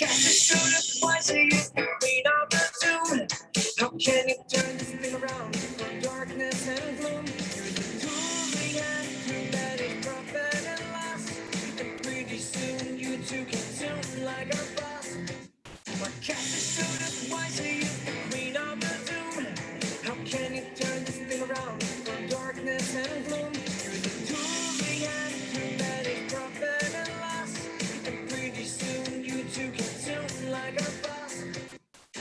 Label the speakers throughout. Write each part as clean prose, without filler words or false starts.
Speaker 1: Catch the shooter twice a year, clean up the Zoom. How can you turn this thing around from darkness and gloom? Use the tools we have to manage profit and loss. And pretty soon you two can zoom like a boss. But catch the shooter twice a year, clean up the Zoom. How can you turn this thing around from darkness and gloom? Use the tools we have to manage profit and loss. And pretty soon you two can zoom like a boss.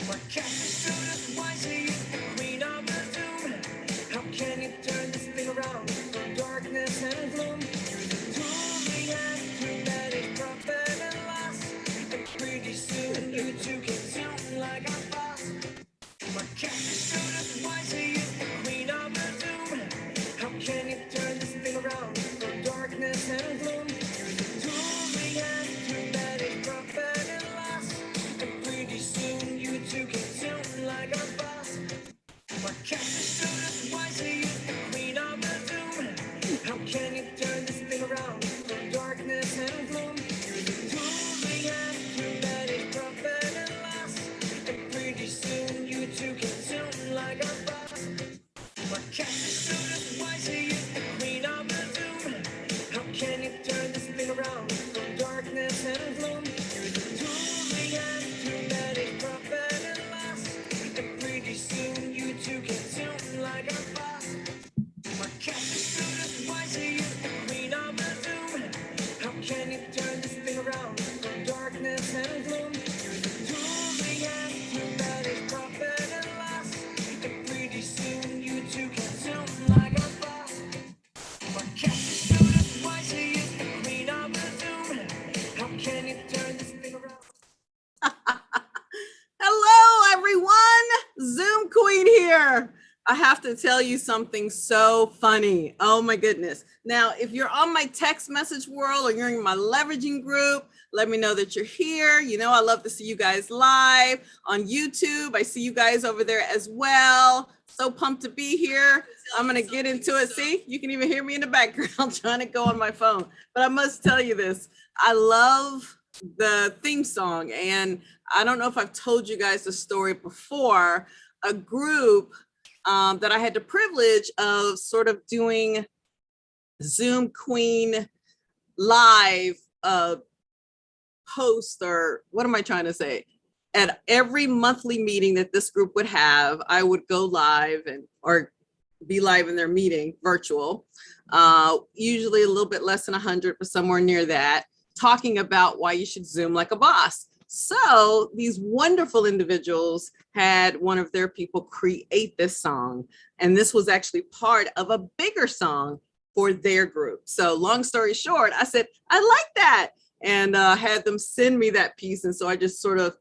Speaker 1: But catch the shooter twice a year, queen of the Zoom. How can you turn this thing around from darkness and gloom? Use the tools we have to manage profit and loss. And pretty soon you two can zoom like a boss. But catch the shooter twice a year, queen of the Zoom. How can you turn this thing around from darkness and gloom? Use the tools we have to manage profit and loss. And pretty soon you two can zoom like a boss. But catch the shooter twice a year, queen of the Zoom. How can you turn this thing around from darkness and gloom? Use the tools we have to manage profit and loss. And pretty soon you two can zoom like a boss. But catch the shooter twice a year, queen of the Zoom. How can you turn this thing around from darkness and gloom? Use the tools we have to manage profit and loss. And pretty soon you two can zoom like a boss. But catch the shooter twice a year, queen of the Zoom. How can you turn this thing around from darkness and gloom? Use the tools we have to manage profit and loss. And pretty soon you two can zoom like a boss. But catch the shooter twice a year, queen of the Zoom. How can you turn this thing around?
Speaker 2: Hello, everyone. Zoom Queen here. I have to tell you something so funny. Oh my goodness. Now, if you're on my text message world or you're in my leveraging group, let me know that you're here. You know, I love to see you guys live on YouTube. I see you guys over there as well. So pumped to be here. I'm going to get into it. See, you can even hear me in the background trying to go on my phone. But I must tell you this. I love the theme song. And I don't know if I've told you guys the story before. A group that I had the privilege of sort of doing Zoom Queen live post, or what am I trying to say? At every monthly meeting that this group would have, I would go live or be live in their meeting, virtual, usually a little bit less than 100, but somewhere near that, talking about why you should Zoom like a boss. So these wonderful individuals had one of their people create this song. And this was actually part of a bigger song for their group. So long story short, I said, I like that. And had them send me that piece. And so I just sort of,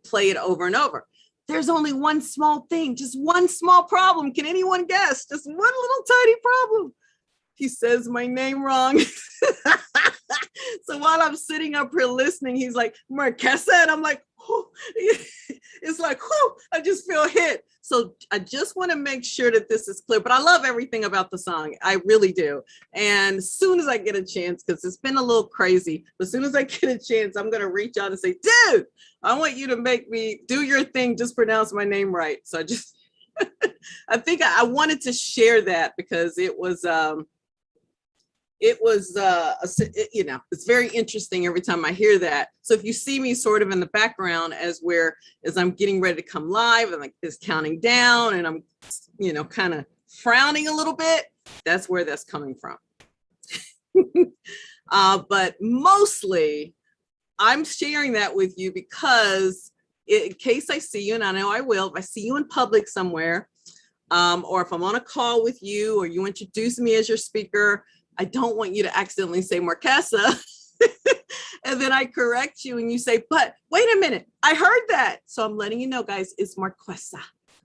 Speaker 2: play it over and over. There's only one small thing, just one small problem. Can anyone guess? Just one little tiny problem. He says my name wrong. So while I'm sitting up here listening, he's like, Marquesa, and I'm like, oh. It's like, oh, I just feel hit. So I just want to make sure that this is clear, but I love everything about the song. I really do. And as soon as I get a chance, because it's been a little crazy, but as soon as I get a chance, I'm going to reach out and say, dude, I want you to make me do your thing. Just pronounce my name right. So I just, I think I wanted to share that because it's very interesting every time I hear that. So if you see me sort of in the background as I'm getting ready to come live and like this counting down and I'm, kind of frowning a little bit, that's where that's coming from. But mostly I'm sharing that with you because in case I see you, and I know I will, if I see you in public somewhere, or if I'm on a call with you or you introduce me as your speaker, I don't want you to accidentally say Marquesa. And then I correct you and you say, but wait a minute, I heard that. So I'm letting you know, guys, it's Marquesa.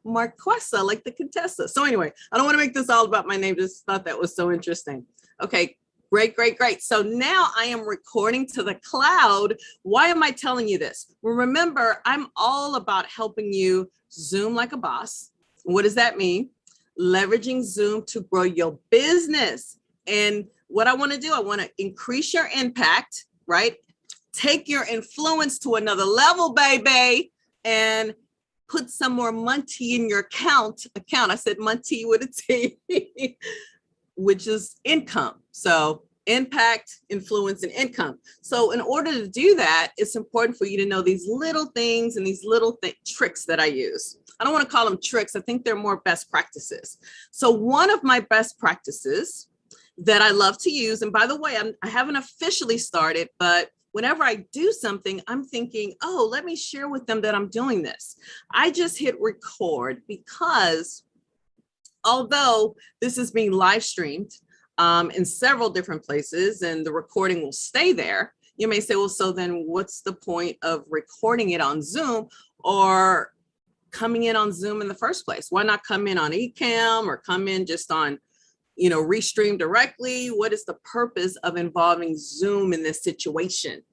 Speaker 2: Marquesa, like the Contessa. So anyway, I don't want to make this all about my name. Just thought that was so interesting. Okay, great. So now I am recording to the cloud. Why am I telling you this? Well, remember, I'm all about helping you Zoom like a boss. What does that mean? Leveraging Zoom to grow your business. And what I want to do, I want to increase your impact, right? take your influence to another level, baby, and put some more money in your account. I said money with a T, which is income. So impact, influence, and income. So in order to do that, it's important for you to know these little things and these little tricks that I use. I don't want to call them tricks. I think they're more best practices. So one of my best practices that I love to use, and by the way, I haven't officially started, but whenever I do something, I'm thinking, oh, let me share with them that I'm doing this. I just hit record because although this is being live streamed in several different places and the recording will stay there, you may say, well, so then what's the point of recording it on Zoom or coming in on Zoom in the first place? Why not come in on Ecamm or come in just on, Restream directly? What is the purpose of involving Zoom in this situation?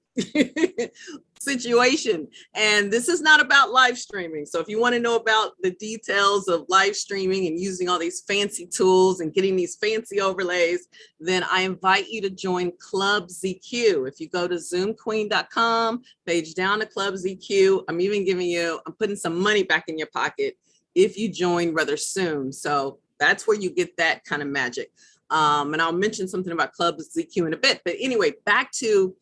Speaker 2: And this is not about live streaming. So if you want to know about the details of live streaming and using all these fancy tools and getting these fancy overlays, then I invite you to join Club ZQ. If you go to zoomqueen.com, page down to Club ZQ, I'm putting some money back in your pocket if you join rather soon. So that's where you get that kind of magic. And I'll mention something about Club ZQ in a bit. But anyway, back to,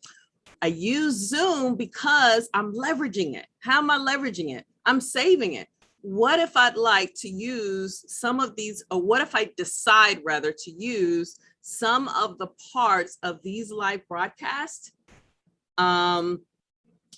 Speaker 2: I use Zoom because I'm leveraging it. How am I leveraging it? I'm saving it. What if I'd like to use some of these, or what if I decide rather to use some of the parts of these live broadcasts and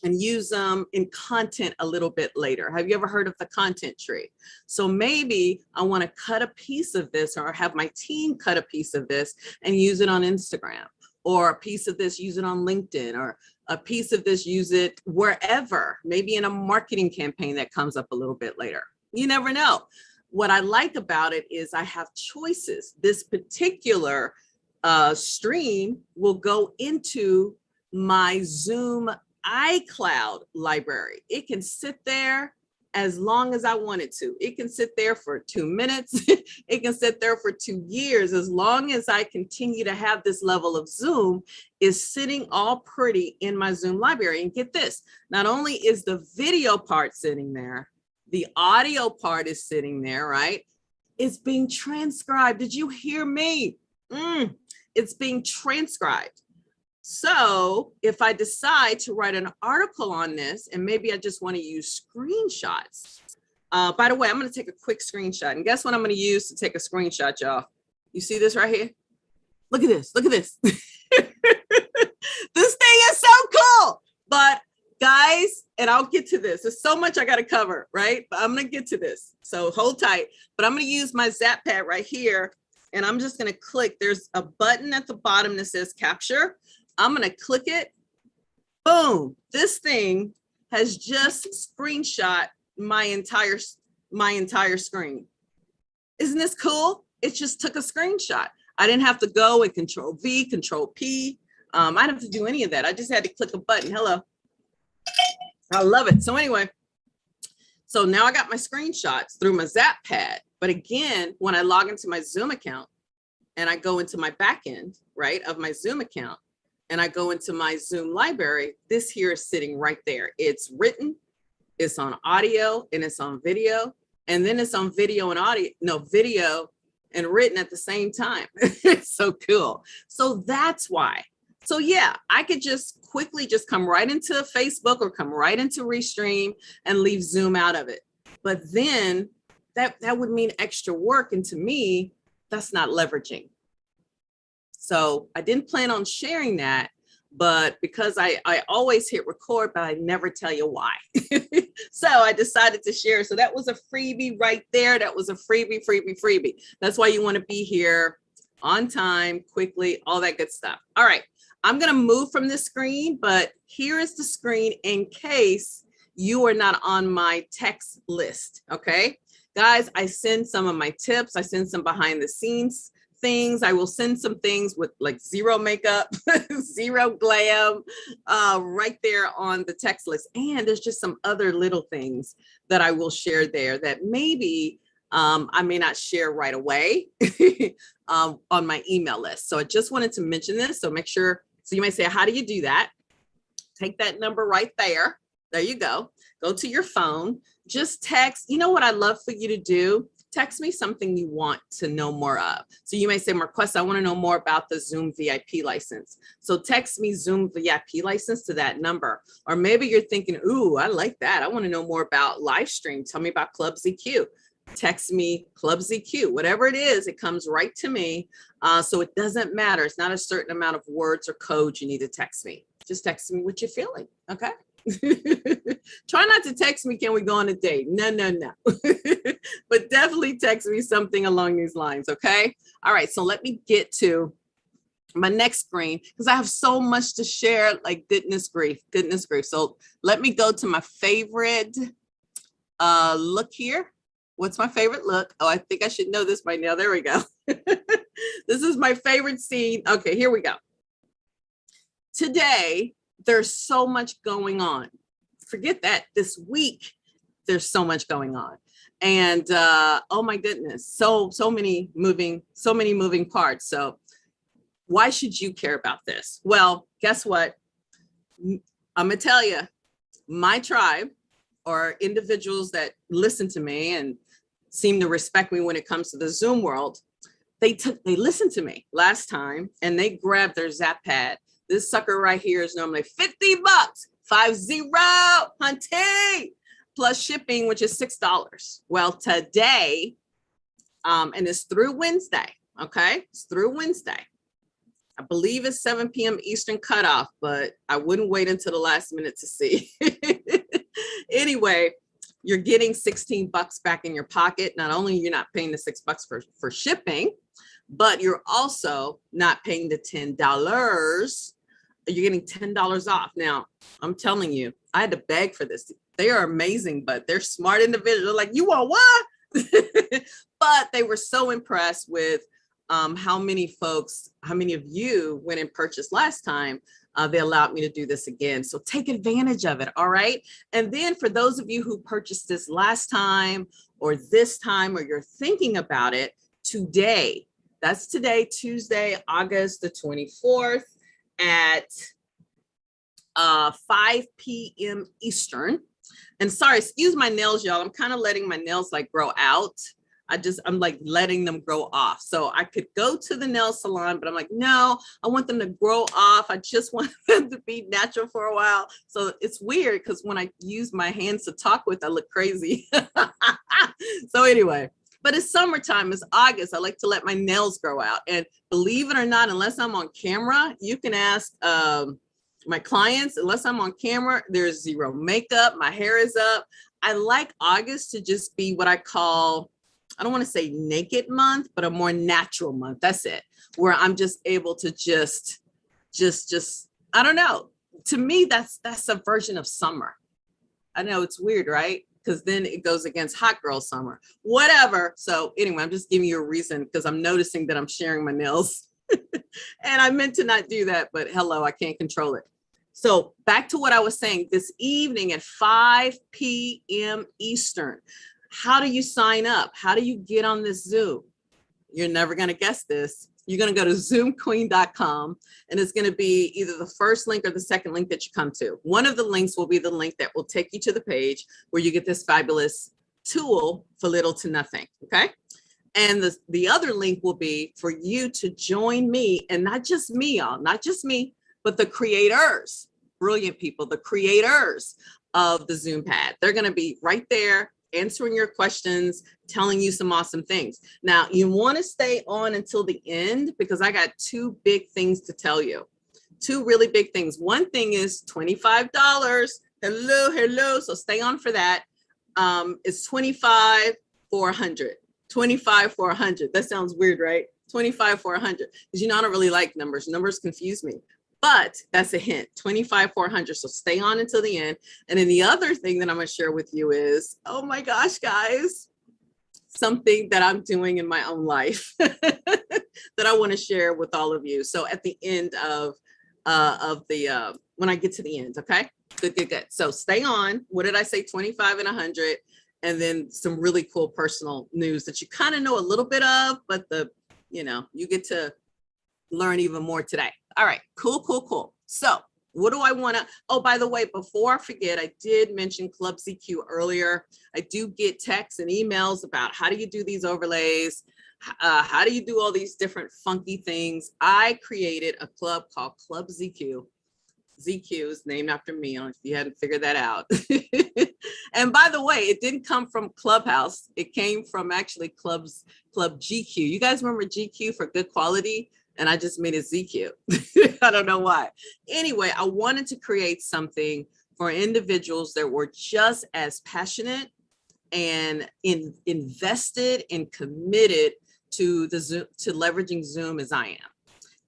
Speaker 2: use them in content a little bit later? Have you ever heard of the content tree? So maybe I want to cut a piece of this or have my team cut a piece of this and use it on Instagram, or a piece of this, use it on LinkedIn, or a piece of this, use it wherever, maybe in a marketing campaign that comes up a little bit later. You never know. What I like about it is I have choices. This particular stream will go into my Zoom iCloud library. It can sit there as long as I want it to. It can sit there for 2 minutes. It can sit there for 2 years. As long as I continue to have this level of Zoom is sitting all pretty in my Zoom library. And get this, not only is the video part sitting there, the audio part is sitting there, right? It's being transcribed. Did you hear me? It's being transcribed. So if I decide to write an article on this, and maybe I just want to use screenshots. By the way, I'm going to take a quick screenshot. And guess what I'm going to use to take a screenshot, y'all? You see this right here? Look at this. Look at this. This thing is so cool. But guys, and I'll get to this. There's so much I got to cover, right? But I'm going to get to this. So hold tight. But I'm going to use my Zap pad right here. And I'm just going to click. There's a button at the bottom that says capture. I'm going to click it. Boom. This thing has just screenshot my entire screen. Isn't this cool? It just took a screenshot. I didn't have to go and Control V, Control P. I didn't have to do any of that. I just had to click a button. Hello. I love it. So anyway, so now I got my screenshots through my Zap pad. But again, when I log into my Zoom account and I go into my back end, right, of my Zoom account, and I go into my Zoom library, this here is sitting right there. It's written, it's on audio, and it's on video. And then it's on video and audio, no, video and written at the same time. It's so cool. So that's why. So yeah, I could just quickly just come right into Facebook or come right into Restream and leave Zoom out of it. But then that would mean extra work. And to me, that's not leveraging. So I didn't plan on sharing that, but because I always hit record, but I never tell you why. So I decided to share. So that was a freebie right there. That was a freebie. That's why you want to be here on time, quickly, all that good stuff. All right, I'm going to move from this screen, but here is the screen in case you are not on my text list. Okay, guys, I send some of my tips. I send some behind the scenes things. I will send some things with like zero makeup, zero glam, right there on the text list. And there's just some other little things that I will share there that maybe I may not share right away on my email list. So I just wanted to mention this. So make sure, so you may say, how do you do that? take that number right there. There you go. Go to your phone, just text. You know what I'd love for you to do? Text me something you want to know more of. So you may say, Marquessa, I want to know more about the Zoom VIP license. So text me Zoom VIP license to that number. Or maybe you're thinking, ooh, I like that. I want to know more about live stream. Tell me about Club ZQ. Text me Club ZQ. Whatever it is, it comes right to me. So it doesn't matter. It's not a certain amount of words or code you need to text me. Just text me what you're feeling. Okay. Try not to text me, can we go on a date? No. But definitely text me something along these lines, okay? All right, so let me get to my next screen because I have so much to share, like goodness grief. So let me go to my favorite look here. What's my favorite look? Oh, I think I should know this by now. There we go. This is my favorite scene. Okay, here we go. Today, there's so much going on. Forget that. This week, there's so much going on. And oh my goodness, so many moving parts. So why should you care about this? Well, guess what? I'm gonna tell you, my tribe or individuals that listen to me and seem to respect me when it comes to the Zoom world, they listened to me last time and they grabbed their Zap Pad. This sucker right here is normally $50, 50, hunty, plus shipping, which is $6. Well, today, and it's through Wednesday, okay? It's through Wednesday. I believe it's 7 p.m. Eastern cutoff, but I wouldn't wait until the last minute to see. Anyway, you're getting $16 back in your pocket. Not only you're not paying the $6 for shipping, but you're also not paying the $10. You're getting $10 off. Now, I'm telling you, I had to beg for this. They are amazing, but they're smart individuals. Like, you want what? But they were so impressed with how many of you went and purchased last time. They allowed me to do this again. So take advantage of it. All right. And then for those of you who purchased this last time or this time, or you're thinking about it today, that's today, Tuesday, August the 24th at 5 p.m. Eastern. And sorry, excuse my nails, y'all. I'm kind of letting my nails like grow out. I'm like letting them grow off. So I could go to the nail salon, but I'm like, no, I want them to grow off. I just want them to be natural for a while. So it's weird because when I use my hands to talk with, I look crazy. So anyway, but it's summertime, it's August. I like to let my nails grow out. And believe it or not, unless I'm on camera, you can ask my clients, unless I'm on camera, there's zero makeup. My hair is up. I like August to just be what I call, I don't want to say naked month, but a more natural month. That's it. Where I'm just able to just, I don't know. To me, that's a version of summer. I know it's weird, right? Because then it goes against hot girl summer, whatever. So anyway, I'm just giving you a reason because I'm noticing that I'm sharing my nails and I meant to not do that, but hello, I can't control it. So back to what I was saying, this evening at 5 p.m. Eastern, how do you sign up? How do you get on this Zoom? You're never going to guess this. You're going to go to zoomqueen.com and it's going to be either the first link or the second link that you come to. One of the links will be the link that will take you to the page where you get this fabulous tool for little to nothing. Okay. And the other link will be for you to join me, and not just me, y'all, not just me, but the creators, brilliant people, the creators of the Zoom pad. They're going to be right there answering your questions, telling you some awesome things. Now, you want to stay on until the end because I got two big things to tell you. Two really big things. One thing is $25. Hello. So stay on for that. It's $25 for $100. $25 for $100. That sounds weird, right? $25 for $100. Because you know I don't really like numbers. Numbers confuse me. But that's a hint, $25 for $100. So stay on until the end. And then the other thing that I'm going to share with you is, oh my gosh, guys, something that I'm doing in my own life that I want to share with all of you. So at the end of the, when I get to the end, okay? Good. So stay on. What did I say? 25 and 100. And then some really cool personal news that you kind of know a little bit of, but you get to learn even more today. All right, cool. So What do I want to, oh, by the way, before I forget, I did mention Club ZQ earlier. I do get texts and emails about how do you do these overlays? How do you do all these different funky things? I created a club called Club ZQ. ZQ is named after me, if you hadn't figured that out. And by the way, it didn't come from Clubhouse. It came from actually Club GQ. You guys remember GQ for good quality? And I just made it ZQ. I don't know why. Anyway, I wanted to create something for individuals that were just as passionate and invested and committed to leveraging Zoom as I am.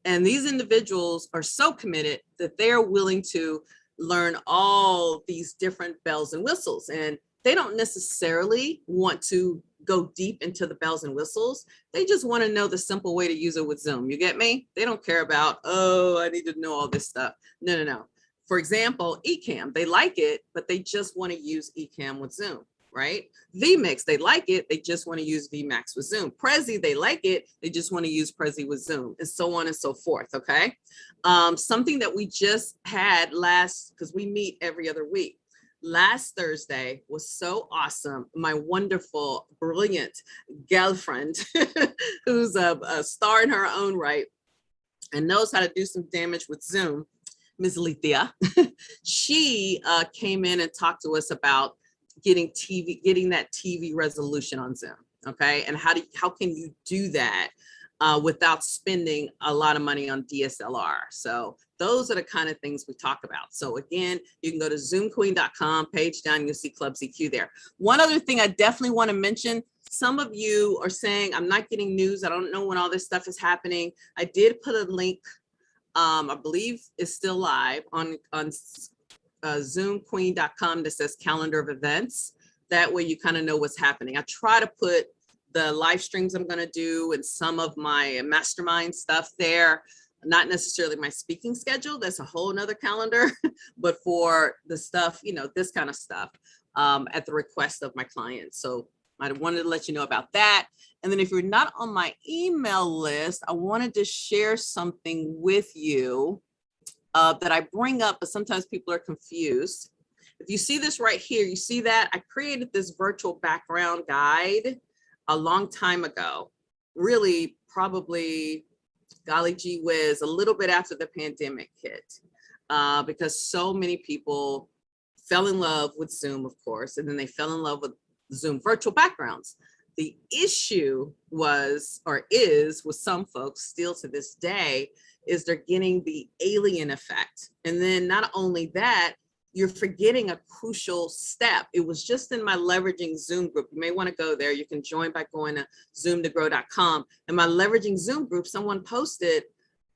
Speaker 2: And these individuals are so committed that they're willing to learn all these different bells and whistles. And they don't necessarily want to go deep into the bells and whistles. They just want to know the simple way to use it with Zoom. You get me? They don't care about, oh, I need to know all this stuff. No. For example, Ecamm, they like it, but they just want to use Ecamm with Zoom, right? vMix, they like it, they just want to use vMax with Zoom. Prezi, they like it, they just want to use Prezi with Zoom, and so on and so forth, okay? Something that we just had because we meet every other week. Last Thursday was so awesome. My wonderful, brilliant girlfriend, who's a star in her own right and knows how to do some damage with Zoom, Ms. Lithia, she came in and talked to us about getting that TV resolution on Zoom, okay? And how can you do that without spending a lot of money on DSLR? So those are the kind of things we talk about. So again, you can go to zoomqueen.com, page down, you'll see Club ZQ there. One other thing I definitely want to mention, some of you are saying, I'm not getting news, I don't know when all this stuff is happening. I did put a link, I believe it's still live on zoomqueen.com that says calendar of events. That way you kind of know what's happening. I try to put the live streams I'm going to do and some of my mastermind stuff there, not necessarily my speaking schedule. That's a whole nother calendar, but for the stuff, this kind of stuff at the request of my clients. So I wanted to let you know about that. And then if you're not on my email list, I wanted to share something with you that I bring up, but sometimes people are confused. If you see this right here, you see that I created this virtual background guide a long time ago, really probably, golly gee whiz, a little bit after the pandemic hit, because so many people fell in love with Zoom, of course, and then they fell in love with Zoom virtual backgrounds. The issue was, or is, with some folks still to this day, is they're getting the alien effect. And then not only that, you're forgetting a crucial step. It was just in my Leveraging Zoom group. You may want to go there. You can join by going to zoomtogrow.com. In my Leveraging Zoom group, someone posted,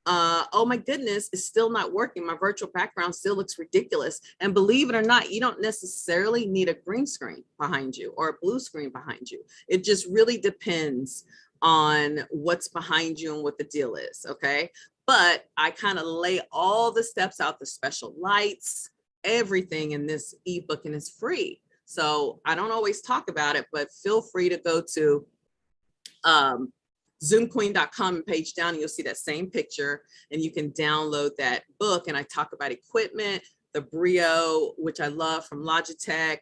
Speaker 2: oh my goodness, it's still not working. My virtual background still looks ridiculous. And believe it or not, you don't necessarily need a green screen behind you or a blue screen behind you. It just really depends on what's behind you and what the deal is, okay? But I kind of lay all the steps out, the special lights, everything in this ebook, and it's free. So I don't always talk about it, but feel free to go to zoomqueen.com and page down, and you'll see that same picture, and you can download that book. And I talk about equipment, the Brio, which I love from Logitech,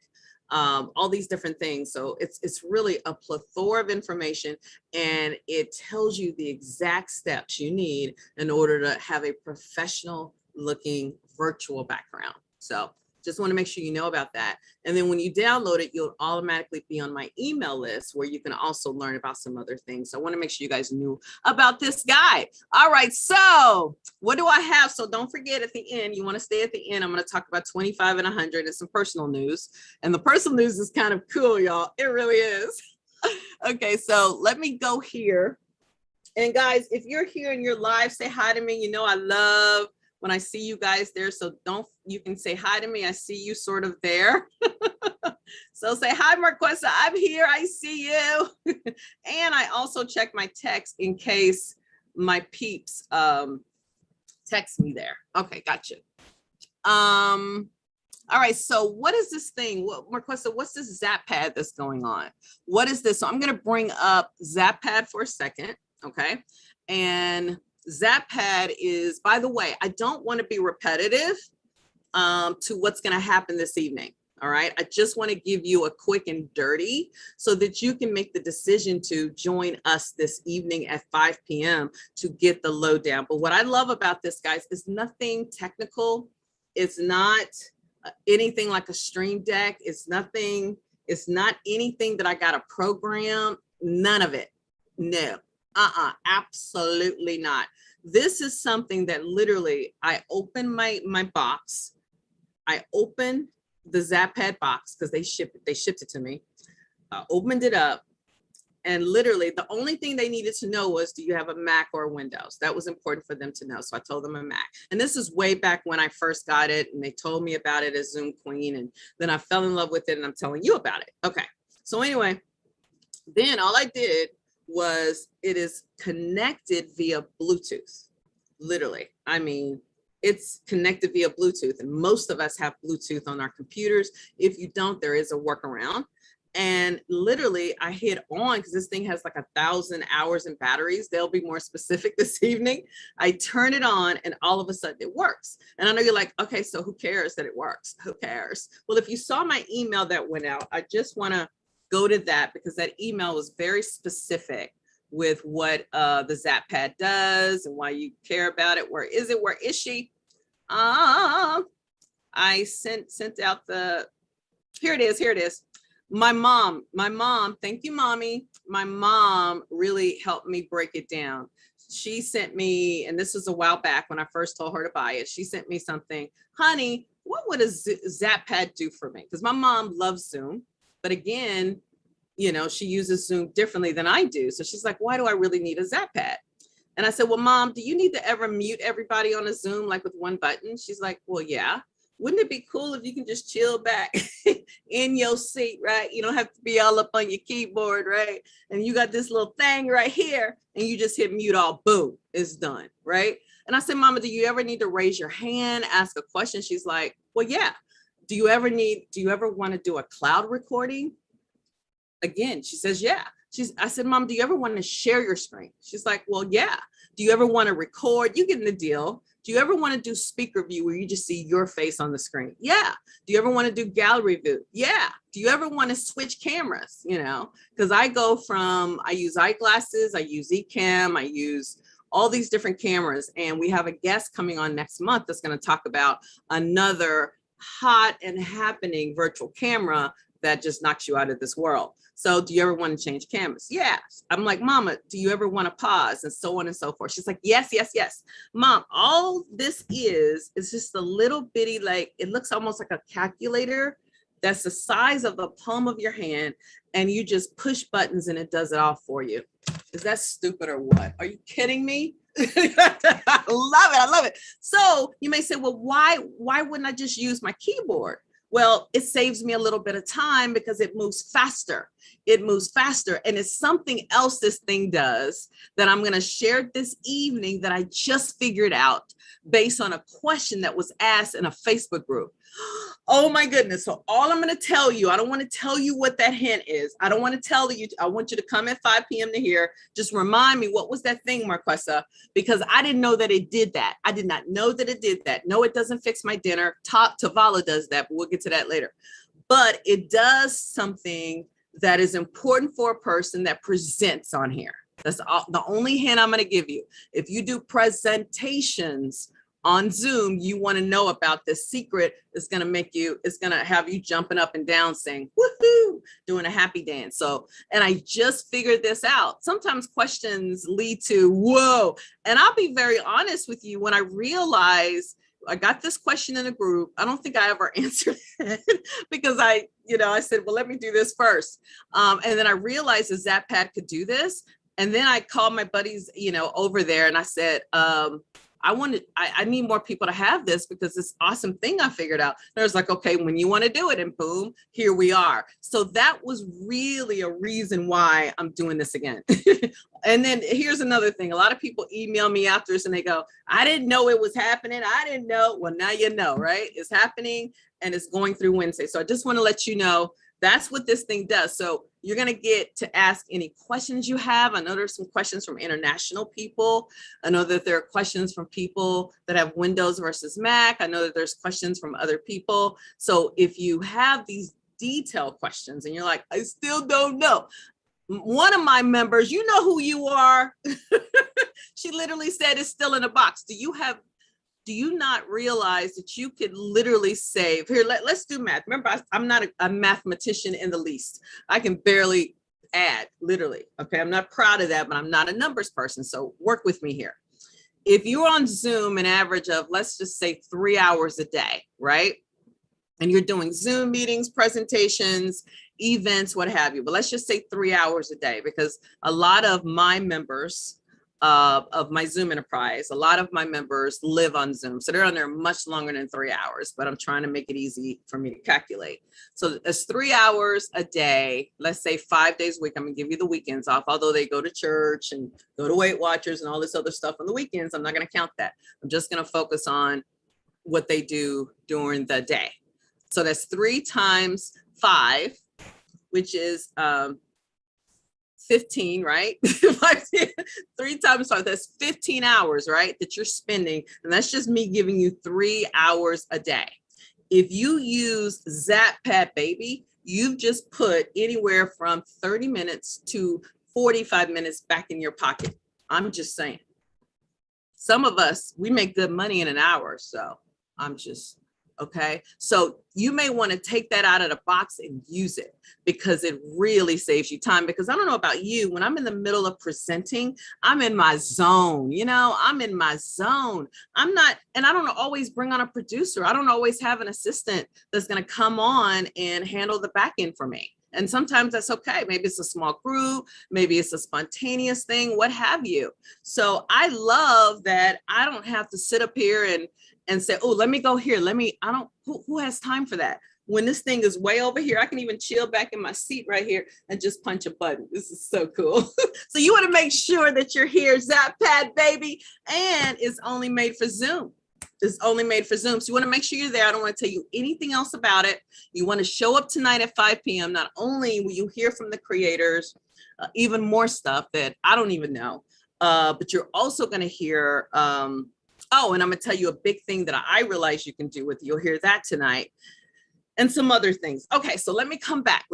Speaker 2: all these different things. So it's really a plethora of information, and it tells you the exact steps you need in order to have a professional looking virtual background. So just want to make sure you know about that. And then when you download it, you'll automatically be on my email list where you can also learn about some other things. So I want to make sure you guys knew about this guide. All right, so what do I have? So don't forget at the end, you want to stay at the end. I'm going to talk about 25 and 100 and some personal news. And the personal news is kind of cool, y'all. It really is. Okay, so let me go here. And guys, if you're here and you're live, say hi to me. You know I love when I see you guys there. So you can say hi to me. I see you sort of there. So say hi, Marquessa, I'm here, I see you. And I also check my text in case my peeps text me there. Okay, gotcha. All right, so what is this thing? Marquessa, what's this Zappad that's going on? What is this? So I'm gonna bring up Zappad for a second, okay? And Zappad is, by the way, I don't want to be repetitive, to what's going to happen this evening. All right. I just want to give you a quick and dirty so that you can make the decision to join us this evening at 5 p.m. to get the lowdown. But what I love about this, guys, is nothing technical. It's not anything like a stream deck. It's not anything that I got to program. None of it. No. Absolutely not. This is something that literally I open my box. I open the ZapPad box because they shipped it to me. I opened it up, and literally the only thing they needed to know was, do you have a Mac or Windows? That was important for them to know. So I told them a Mac. And this is way back when I first got it, and they told me about it as Zoom Queen, and then I fell in love with it, and I'm telling you about it. Okay. So anyway, then all I did was, it is connected via Bluetooth. Literally. I mean, it's connected via Bluetooth, and most of us have Bluetooth on our computers. If you don't, there is a workaround. And literally I hit on, because this thing has like 1,000 hours in batteries. They'll be more specific this evening. I turn it on, and all of a sudden it works. And I know you're like, okay, so who cares that it works? Who cares? Well, if you saw my email that went out, I just want to go to that, because that email was very specific with what the ZapPad does and why you care about it. Where is it? Where is she? I sent out the, here it is. My mom, thank you, mommy. My mom really helped me break it down. She sent me, and this was a while back when I first told her to buy it. She sent me something, honey, what would a ZapPad do for me? Because my mom loves Zoom, but again, you know, she uses Zoom differently than I do. So she's like, why do I really need a ZapPad? And I said, well, Mom, do you need to ever mute everybody on a Zoom, like with one button? She's like, well, yeah. Wouldn't it be cool if you can just chill back in your seat, right? You don't have to be all up on your keyboard, right? And you got this little thing right here, and you just hit mute all, boom, it's done, right? And I said, Mama, do you ever need to raise your hand, ask a question? She's like, well, yeah. Do you ever want to do a cloud recording? Again, she says, yeah. I said, Mom, do you ever want to share your screen? She's like, well, yeah. Do you ever want to record? You get the deal. Do you ever want to do speaker view where you just see your face on the screen? Yeah. Do you ever want to do gallery view? Yeah. Do you ever want to switch cameras? You know, because I use eyeglasses, I use Ecamm, I use all these different cameras. And we have a guest coming on next month that's going to talk about another hot and happening virtual camera that just knocks you out of this world. So do you ever want to change cameras? Yes. I'm like, Mama, do you ever want to pause? And so on and so forth. She's like, yes, yes, yes. Mom, all this is just a little bitty, like, it looks almost like a calculator that's the size of the palm of your hand. And you just push buttons and it does it all for you. Is that stupid or what? Are you kidding me? I love it. So you may say, well, why wouldn't I just use my keyboard? Well, it saves me a little bit of time because it moves faster. And it's something else this thing does that I'm going to share this evening that I just figured out based on a question that was asked in a Facebook group. Oh my goodness. So all I'm going to tell you, I don't want to tell you what that hint is. I don't want to tell you. I want you to come at 5 p.m. to hear. Just remind me, what was that thing, Marquesa? Because I didn't know that it did that. I did not know that it did that. No, it doesn't fix my dinner. Tavala does that, but we'll get to that later. But it does something that is important for a person that presents on here. That's all, the only hint I'm going to give you. If you do presentations on Zoom, you want to know about this secret. It's going to have you jumping up and down saying, woohoo, doing a happy dance. So, and I just figured this out. Sometimes questions lead to, whoa. And I'll be very honest with you. When I realized I got this question in a group, I don't think I ever answered it because I said, well, let me do this first. And then I realized that ZapPad could do this. And then I called my buddies, over there, and I said, I need more people to have this because this awesome thing I figured out. And I was like, okay, when you want to do it, and boom, here we are. So that was really a reason why I'm doing this again. And then here's another thing. A lot of people email me after this and they go, I didn't know it was happening. I didn't know. Well, now you know, right? It's happening and it's going through Wednesday. So I just want to let you know That's what this thing does. So you're going to get to ask any questions you have. I know there's some questions from international people. I know that there are questions from people that have Windows versus Mac. I know that there's questions from other people. So if you have these detailed questions and you're like, I still don't know. One of my members, you know who you are. She literally said it's still in a box. Do you not realize that you could literally save here? Let's do math. Remember, I'm not a mathematician in the least. I can barely add, literally. Okay, I'm not proud of that, but I'm not a numbers person. So work with me here. If you're on Zoom, an average of, let's just say 3 hours a day, right? And you're doing Zoom meetings, presentations, events, what have you. But let's just say 3 hours a day, because a lot of my members of my Zoom enterprise, a lot of my members live on Zoom. So they're on there much longer than 3 hours, but I'm trying to make it easy for me to calculate. So it's 3 hours a day, let's say 5 days a week. I'm gonna give you the weekends off, although they go to church and go to Weight Watchers and all this other stuff on the weekends. I'm not gonna count that. I'm just gonna focus on what they do during the day. So that's 3 times 5, which is 15, right? 3 times 5, that's 15 hours, right? That you're spending. And that's just me giving you 3 hours a day. If you use ZapPad, baby, you've just put anywhere from 30 minutes to 45 minutes back in your pocket. I'm just saying. Some of us, we make good money in an hour. So I'm just, okay. So you may want to take that out of the box and use it, because it really saves you time. Because I don't know about you, when I'm in the middle of presenting, I'm in my zone, I'm in my zone. I'm not, and I don't always bring on a producer. I don't always have an assistant that's going to come on and handle the back end for me. And sometimes that's okay. Maybe it's a small group, maybe it's a spontaneous thing, what have you. So I love that I don't have to sit up here and say, oh, let me go here. Who has time for that? When this thing is way over here, I can even chill back in my seat right here and just punch a button. This is so cool. So you want to make sure that you're here, ZapPad, baby, and it's only made for Zoom. It's only made for Zoom. So you want to make sure you're there. I don't want to tell you anything else about it. You want to show up tonight at 5 p.m. Not only will you hear from the creators, even more stuff that I don't even know, but you're also going to hear, oh, and I'm going to tell you a big thing that I realize you can do with, you'll hear that tonight, and some other things. Okay, so let me come back.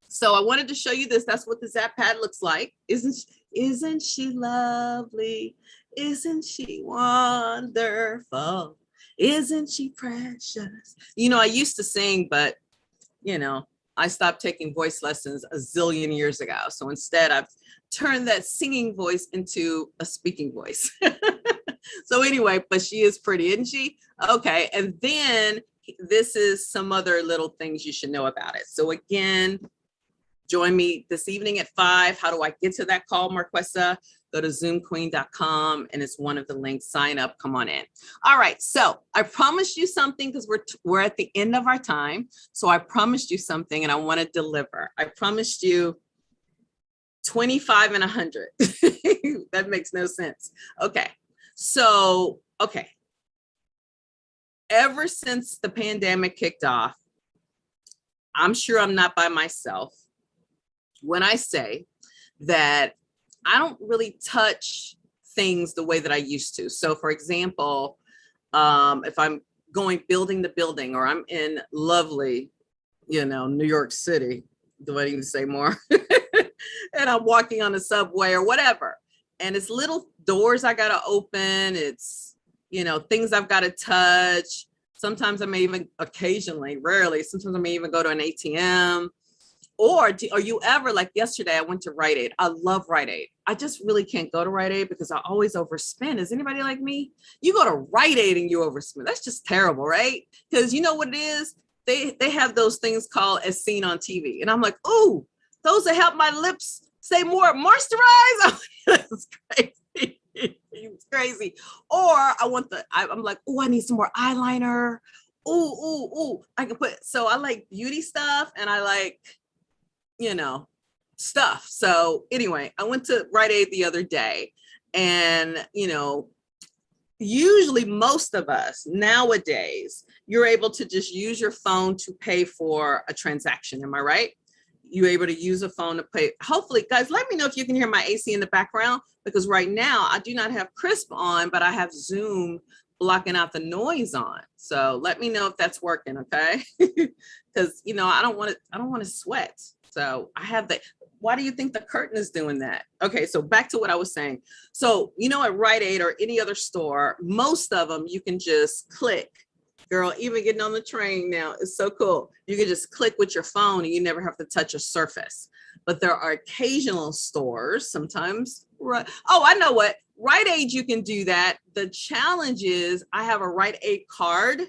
Speaker 2: So I wanted to show you this. That's what the ZapPad looks like. Isn't she lovely? Isn't she wonderful? Isn't she precious? I used to sing, but I stopped taking voice lessons a zillion years ago. So instead I've turned that singing voice into a speaking voice. So anyway, but she is pretty, isn't she? Okay, and then this is some other little things you should know about it. So again, join me this evening at 5. How do I get to that call, Marquesa? Go to zoomqueen.com and it's one of the links. Sign up, come on in. All right, so I promised you something, because we're at the end of our time. So I promised you something and I want to deliver. I promised you 25 and 100. That makes no sense. Okay, so, okay. Ever since the pandemic kicked off, I'm sure I'm not by myself when I say that I don't really touch things the way that I used to. So for example, if I'm building the building, or I'm in lovely, New York City, do I need to say more? And I'm walking on the subway or whatever, and it's little doors I gotta open. It's, things I've gotta touch. Sometimes I may even occasionally, rarely, sometimes I may even go to an ATM. Or are you ever, like yesterday, I went to Rite Aid. I love Rite Aid. I just really can't go to Rite Aid because I always overspend. Is anybody like me? You go to Rite Aid and you overspend. That's just terrible, right? Because you know what it is? They have those things called as seen on TV. And I'm like, ooh, those that help my lips stay more moisturized. It's crazy. It's crazy. Or I'm like, oh, I need some more eyeliner. Ooh. I can so I like beauty stuff, and I like, stuff. So anyway, I went to Rite Aid the other day, and, usually most of us nowadays, you're able to just use your phone to pay for a transaction. Am I right? You're able to use a phone to pay. Hopefully, guys, let me know if you can hear my AC in the background, because right now I do not have Crisp on, but I have Zoom blocking out the noise on. So let me know if that's working, okay? Because I don't want to sweat. So I have the. Why do you think the curtain is doing that? Okay, so back to what I was saying. So, at Rite Aid or any other store, most of them you can just click. Girl, even getting on the train now is so cool. You can just click with your phone and you never have to touch a surface. But there are occasional stores sometimes. Right. Oh, I know what. Rite Aid, you can do that. The challenge is I have a Rite Aid card.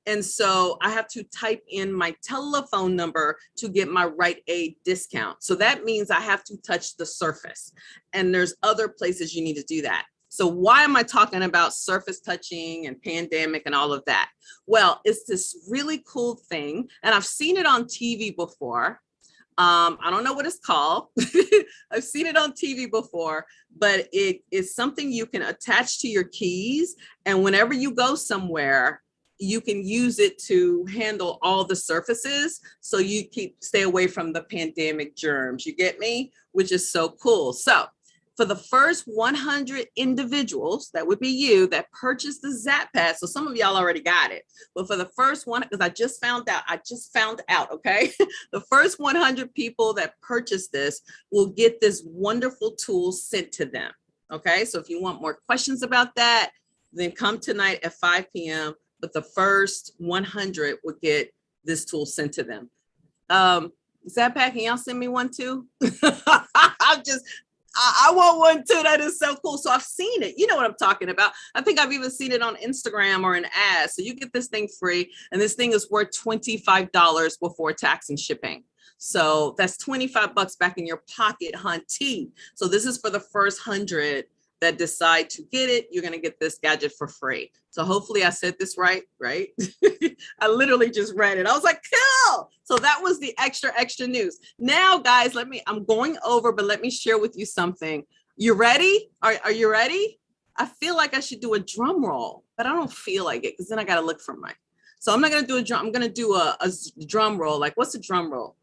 Speaker 2: And so I have to type in my telephone number to get my Rite Aid discount. So that means I have to touch the surface. And there's other places you need to do that. So why am I talking about surface touching and pandemic and all of that? Well, it's this really cool thing. And I've seen it on TV before. I don't know what it's called. I've seen it on TV before, but it is something you can attach to your keys. And whenever you go somewhere, you can use it to handle all the surfaces. So you stay away from the pandemic germs. You get me? Which is so cool. So for the first 100 individuals, that would be you, that purchased the Zap Pass. So some of y'all already got it, but for the first one, because I just found out, okay? The first 100 people that purchase this will get this wonderful tool sent to them, okay? So if you want more questions about that, then come tonight at 5 p.m. But the first 100 will get this tool sent to them. Zap Pack, can y'all send me one too? I want one too. That is so cool. So I've seen it. You know what I'm talking about. I think I've even seen it on Instagram or an ad. So you get this thing free, and this thing is worth $25 before tax and shipping. So that's $25 back in your pocket, hunty. So this is for the first 100 that decide to get it. You're going to get this gadget for free. So hopefully I said this right? I literally just read it. I was like, cool. So that was the extra news. Now, guys, I'm going over, but let me share with you something. You ready? Are you ready? I feel like I should do a drum roll, but I don't feel like it because then I got to look for mine. So I'm not going to do a drum. I'm going to do a drum roll. Like, what's a drum roll?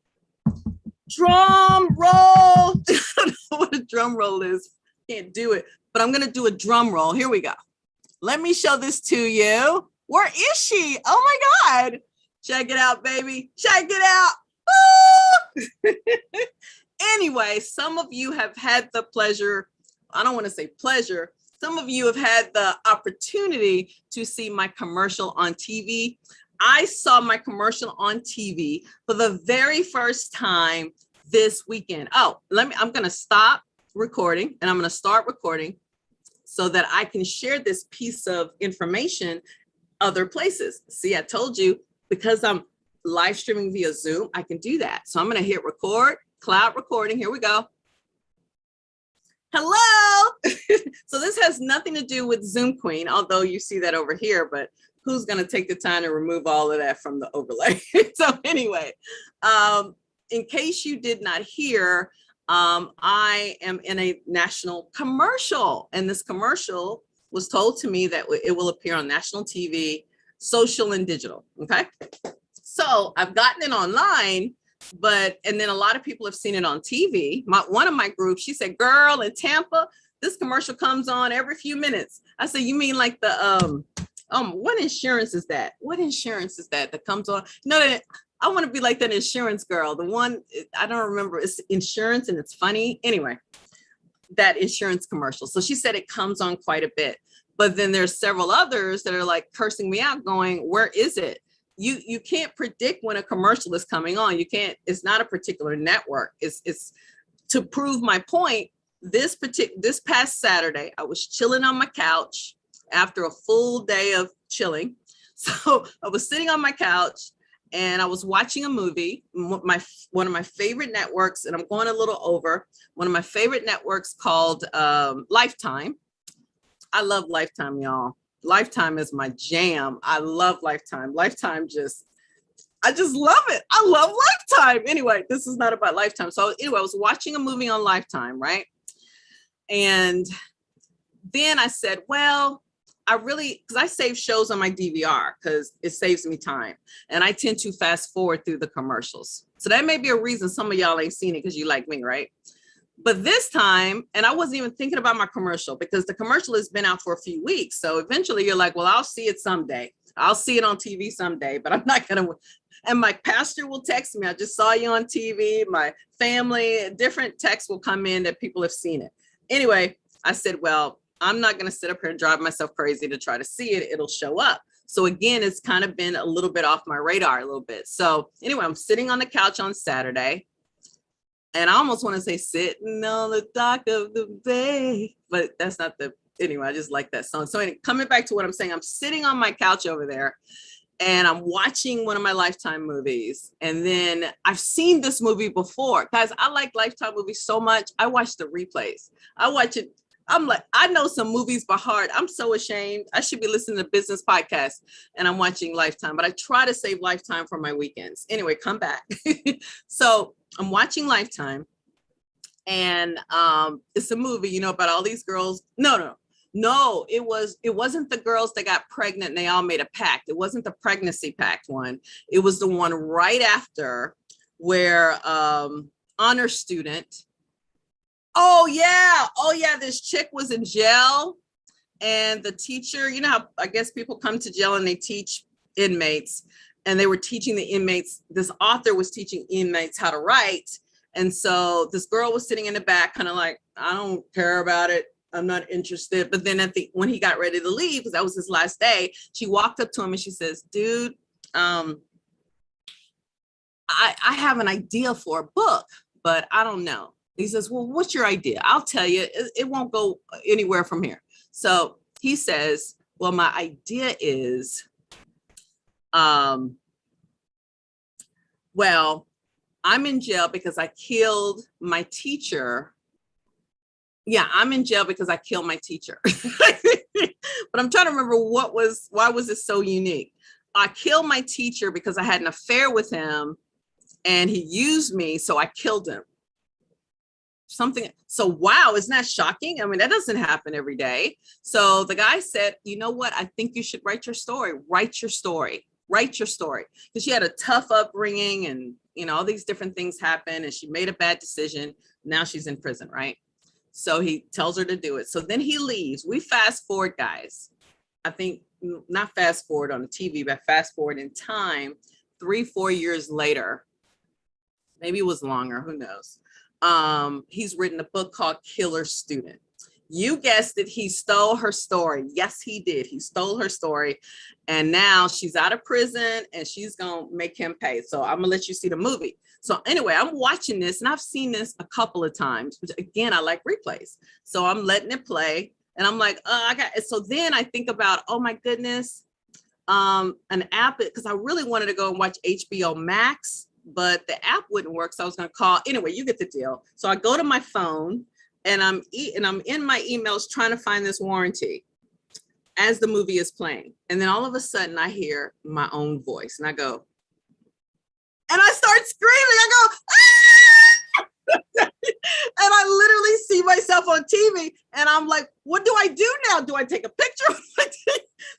Speaker 2: Drum roll. I don't know what a drum roll is. Can't do it, but I'm going to do a drum roll. Here we go. Let me show this to you. Where is she? Oh my God. Check it out, baby. Check it out. Anyway, some of you have had the pleasure. I don't want to say pleasure. Some of you have had the opportunity to see my commercial on TV. I saw my commercial on TV for the very first time this weekend. Oh, I'm going to stop recording and I'm going to start recording so that I can share this piece of information other places. See, I told you, because I'm live streaming via Zoom, I can do that. So I'm going to hit record, cloud recording. Here we go. Hello. So this has nothing to do with Zoom Queen, although you see that over here, but who's going to take the time to remove all of that from the overlay? So anyway, in case you did not hear, I am in a national commercial, and this commercial was told to me that it will appear on national TV, social and digital. Okay. So I've gotten it online, and then a lot of people have seen it on TV. One of my groups, she said, girl, in Tampa, this commercial comes on every few minutes. I said, you mean like the, what insurance is that? What insurance is that comes on? No, I want to be like that insurance girl. The one, I don't remember, it's insurance and it's funny. Anyway, that insurance commercial. So she said it comes on quite a bit, but then there's several others that are like cursing me out going, where is it? You can't predict when a commercial is coming on. You can't, it's not a particular network. It's to prove my point. This past Saturday, I was chilling on my couch after a full day of chilling. So I was sitting on my couch and I was watching a movie, one of my favorite networks, and I'm going a little over, one of my favorite networks called Lifetime. I love Lifetime, y'all. Lifetime is my jam. I love Lifetime. Lifetime I just love it. I love Lifetime. Anyway, this is not about Lifetime. So anyway, I was watching a movie on Lifetime, right? And then I said, well, I really, because I save shows on my DVR because it saves me time. And I tend to fast forward through the commercials. So that may be a reason some of y'all ain't seen it because you like me, right? But this time, and I wasn't even thinking about my commercial because the commercial has been out for a few weeks. So eventually you're like, well, I'll see it someday. I'll see it on TV someday, but I'm not going to. And my pastor will text me, I just saw you on TV. My family, different texts will come in that people have seen it. Anyway, I said, well, I'm not going to sit up here and drive myself crazy to try to see it. It'll show up. So again, it's kind of been a little bit off my radar a little bit. So anyway, I'm sitting on the couch on Saturday. And I almost want to say sitting on the dock of the bay, but that's not the, anyway, I just like that song. So anyway, coming back to what I'm saying, I'm sitting on my couch over there and I'm watching one of my Lifetime movies. And then I've seen this movie before. Guys, I like Lifetime movies so much. I watch the replays. I watch it. I'm like, I know some movies by heart. I'm so ashamed. I should be listening to business podcasts and I'm watching Lifetime, but I try to save Lifetime for my weekends. Anyway, come back. So I'm watching Lifetime and it's a movie, you know, about all these girls. No, it wasn't the girls that got pregnant and they all made a pact. It wasn't the pregnancy pact one. It was the one right after where honor student. Oh yeah, this chick was in jail and the teacher, you know how I guess people come to jail and they teach inmates, and they were teaching the inmates, this author was teaching inmates how to write. And so this girl was sitting in the back, kind of like, I don't care about it. I'm not interested. But then when he got ready to leave, because that was his last day, she walked up to him and she says, dude, I have an idea for a book, but I don't know. He says, well, what's your idea? I'll tell you, it won't go anywhere from here. So he says, well, my idea is, well, I'm in jail because I killed my teacher. Yeah, I'm in jail because I killed my teacher. But I'm trying to remember why was it so unique? I killed my teacher because I had an affair with him and he used me, so I killed him. Something. So, wow, isn't that shocking? I mean, that doesn't happen every day. So the guy said, you know what? I think you should write your story. Write your story. Because she had a tough upbringing and, you know, all these different things happen and she made a bad decision. Now she's in prison, right? So he tells her to do it. So then he leaves. We fast forward, guys. I think not fast forward on the TV, but fast forward in time, 3-4 years later. Maybe it was longer, who knows? He's written a book called Killer Student. You guessed it, he stole her story. Yes, he did. He stole her story. And now she's out of prison and she's going to make him pay. So I'm going to let you see the movie. So anyway, I'm watching this and I've seen this a couple of times, which again, I like replays. So I'm letting it play and I'm like, I got it. So then I think about, oh my goodness, an app, because I really wanted to go and watch HBO Max, but the app wouldn't work. So I was going to call. Anyway, you get the deal. So I go to my phone and I'm in my emails trying to find this warranty as the movie is playing. And then all of a sudden I hear my own voice and I go, and I start screaming. I go, ah! And I literally see myself on TV and I'm like, what do I do now? Do I take a picture?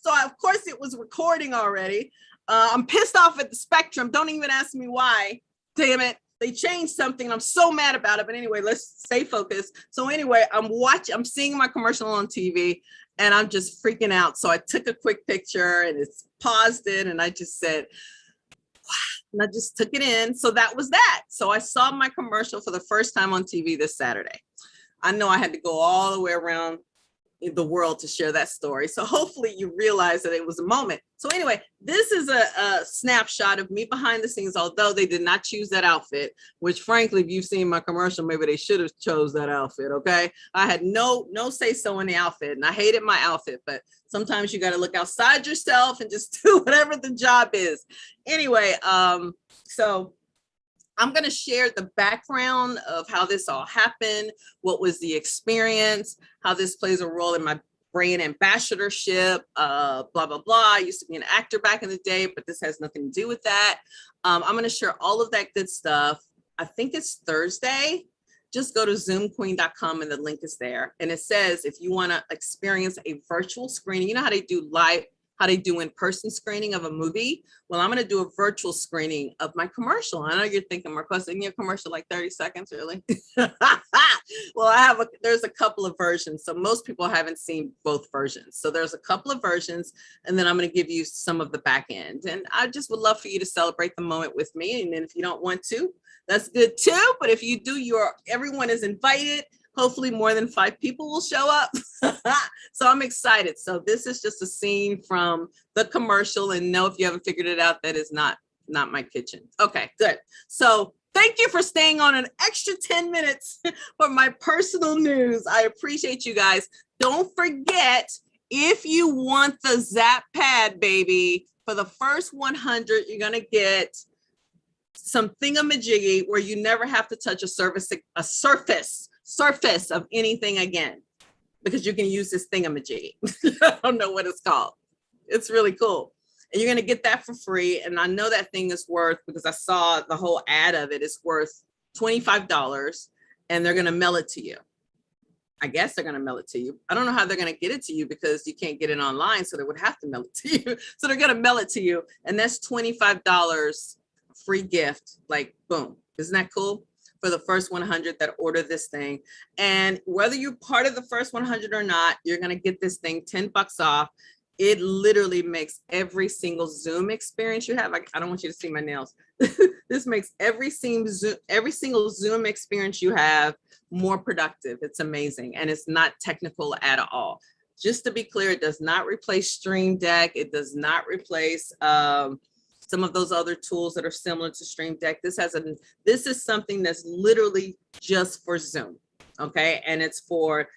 Speaker 2: So of course it was recording already. I'm pissed off at the Spectrum. Don't even ask me why. Damn it. They changed something. I'm so mad about it. But anyway, let's stay focused. So anyway, I'm seeing my commercial on TV and I'm just freaking out. So I took a quick picture and it's paused it. And I just said, wow. And I just took it in. So that was that. So I saw my commercial for the first time on TV this Saturday. I know I had to go all the way around the world to share that story. So hopefully you realize that it was a moment. So anyway, this is a snapshot of me behind the scenes, although they did not choose that outfit, which frankly, if you've seen my commercial, maybe they should have chose that outfit. Okay. I had no say so in the outfit and I hated my outfit, but sometimes you got to look outside yourself and just do whatever the job is. Anyway, so I'm going to share the background of how this all happened, what was the experience, how this plays a role in my brand ambassadorship, blah, blah, blah. I used to be an actor back in the day, but this has nothing to do with that. I'm going to share all of that good stuff. I think it's Thursday. just go to zoomqueen.com and the link is there. And it says, if you want to experience a virtual screening, you know how they do live, how they do in-person screening of a movie? Well, I'm going to do a virtual screening of my commercial. I know you're thinking, Marcos, isn't your commercial like 30 seconds, really? Well, there's a couple of versions. So most people haven't seen both versions. So there's a couple of versions, and then I'm going to give you some of the back end. And I just would love for you to celebrate the moment with me. And then if you don't want to, that's good too. But if you do, everyone is invited. Hopefully more than 5 people will show up. So I'm excited. So this is just a scene from the commercial, and no, if you haven't figured it out, that is not my kitchen. Okay, good. So thank you for staying on an extra 10 minutes for my personal news. I appreciate you guys. Don't forget, if you want the Zap Pad, baby, for the first 100, you're gonna get some thingamajiggy where you never have to touch a surface of anything again, because you can use this thingamajiggy. I don't know what it's called. It's really cool. And you're going to get that for free. And I know that thing is worth, because I saw the whole ad of it, is worth $25, and they're going to mail it to you. I guess they're going to mail it to you. I don't know how they're going to get it to you, because you can't get it online. So they would have to mail it to you. So they're going to mail it to you. And that's $25 free gift. Like, boom. Isn't that cool? For the first 100 that order this thing. And whether you're part of the first 100 or not, you're going to get this thing $10 off. It literally makes every single Zoom experience you have. I don't want you to see my nails. This makes every single Zoom experience you have more productive. It's amazing. And it's not technical at all. Just to be clear, it does not replace Stream Deck. It does not replace some of those other tools that are similar to Stream Deck. This is something that's literally just for Zoom, okay? And it's for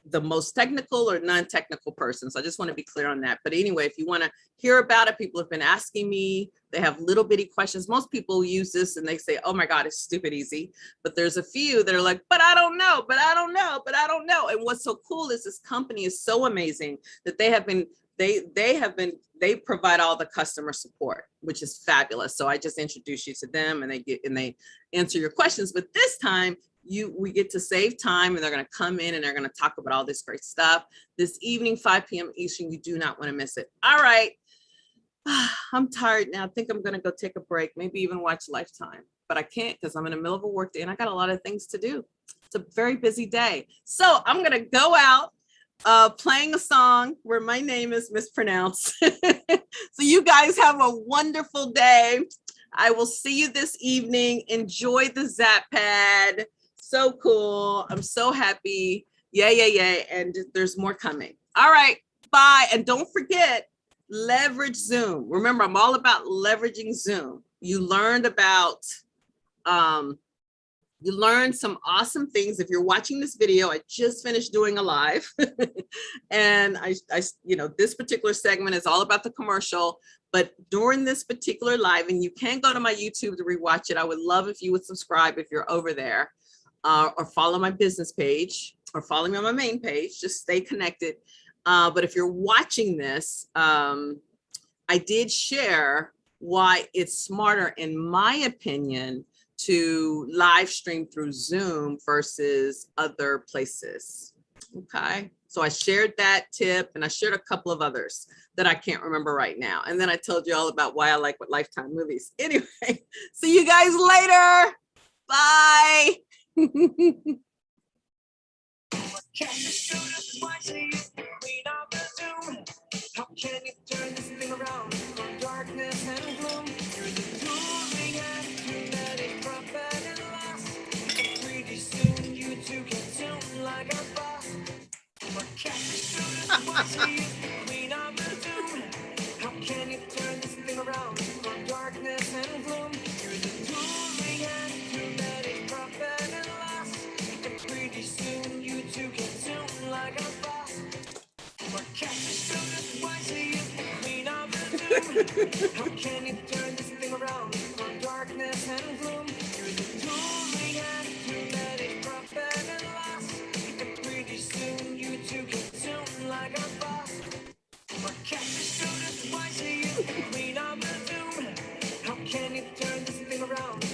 Speaker 2: the most technical or non-technical person. So I just want to be clear on that. But anyway, if you want to hear about it, people have been asking me. They have little bitty questions. Most people use this and they say, oh my God, it's stupid easy. But there's a few that are like, but I don't know, but I don't know, but I don't know. And what's so cool is this company is so amazing that they provide all the customer support, which is fabulous. So I just introduce you to them, and they answer your questions. But this time we get to save time, and they're going to come in and they're going to talk about all this great stuff this evening, 5 p.m. Eastern. You do not want to miss it. All right. I'm tired now. I think I'm going to go take a break, maybe even watch Lifetime, but I can't because I'm in the middle of a work day and I got a lot of things to do. It's a very busy day. So I'm going to go out playing a song where my name is mispronounced. So you guys have a wonderful day. I will see you this evening. Enjoy the Zap Pad. So cool. I'm so happy. Yay. And there's more coming. All right. Bye. And don't forget, leverage Zoom. Remember, I'm all about leveraging Zoom. You learned some awesome things. If you're watching this video, I just finished doing a live and I this particular segment is all about the commercial, but during this particular live, and you can go to my YouTube to rewatch it. I would love if you would subscribe if you're over there, or follow my business page, or follow me on my main page. Just stay connected. But if you're watching this, I did share why it's smarter, in my opinion, to live stream through Zoom versus other places. Okay, so I shared that tip, and I shared a couple of others that I can't remember right now. And then I told you all about why I like what Lifetime movies. Anyway, see you guys later. Bye.
Speaker 1: How can you turn this thing around from darkness and gloom? You're the tool we have that is profit and loss. Pretty soon you two can tune like a boss. But catch the students watching you, queen of the doom. How can you turn this thing around from darkness and gloom? You're the tool we have that is profit and loss. And pretty soon you two can tune like a boss. But catch the students watching you, queen of the doom. How can you turn this thing around from darkness and gloom? You're the tool we have that is profit and loss. And pretty soon you two can tune like a boss. But catch the students watching you, queen of the doom. How can you turn this thing around?